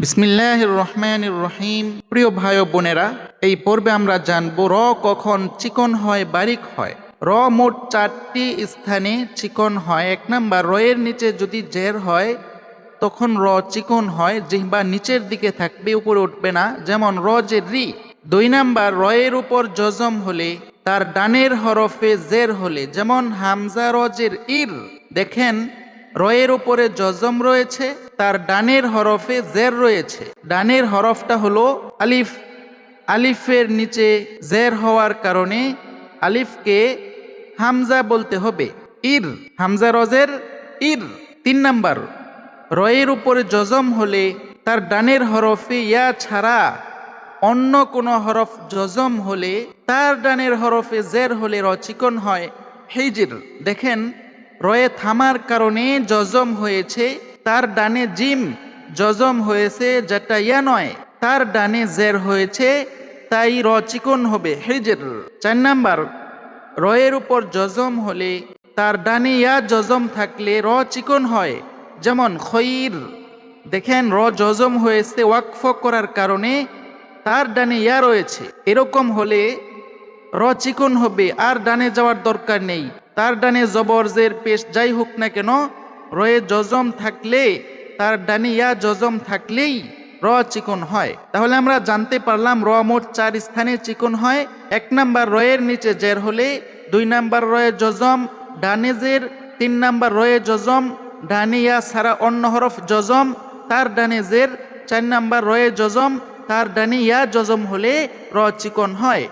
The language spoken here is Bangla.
বিসমিল্লাহির রহমানির রহিম। প্রিয় ভাই ও বোনেরা, এই পর্বে আমরা জানব র কখন চিকন হয়, বারিক হয়। র মোট 4টি স্থানে চিকন হয়। 1 নাম্বার, রয়ের নিচে যদি জের হয় তখন র চিকন হয়, জিহ্বা নিচের দিকে থাকবে, উপরে উঠবে না, যেমন র জের রি। 2 নাম্বার, রয়ের উপর জজম হলে তার ডানের হরফে জের হলে, যেমন হামজা র জের ইর। দেখেন, রয়ের উপরে জজম রয়েছে, তার ডানের হরফে জের রয়েছে। ডানের হরফটা হলো আলিফ। আলিফের নিচে জের হওয়ার কারণে আলিফকে হামজা বলতে হবে, ইর। হামজা রজের ইর। 3 নাম্বার, রয়ের উপরে জজম হলে তার ডানের হরফে ইয়া ছাড়া অন্য কোনো হরফ জজম হলে তার ডানের হরফে জের হলে র চিকন হয়, হিজির। দেখেন, রয়ে থামার কারণে জজম হয়েছে, তার ডানে জিম জজম হয়েছে, যেটা ইয়া নয়, তার ডানে জের হয়েছে, তাই র চিকন হবে, হিজির। 4 নাম্বার, রয়ের উপর জজম হলে তার ডানে ইয়া জজম থাকলে র চিকন হয়, যেমন খৈর। দেখেন, র জজম হয়েছে ওয়াকফ করার কারণে, তার ডানে ইয়া রয়েছে, এরকম হলে র চিকন হবে, আর ডানে যাওয়ার দরকার নেই। তার ডানে জবর জের পেশ যাই হোক না কেন, রয়ে জজম থাকলে, তার ডানে ইয়া জজম থাকলেই র চিকন হয়। তাহলে আমরা জানতে পারলাম র মোট 4 স্থানে চিকন হয়। 1 নাম্বার, রয়ের নিচে জের হলে। 2 নাম্বার, রয়ে জজম, ডানে জের। 3 নাম্বার, রয়ে জজম, ডানে ইয়া ছাড়া অন্য হরফ জজম, তার ডানে জের। 4 নাম্বার, রয়ে জজম, তার ডানে ইয়া জজম হলে র চিকন হয়।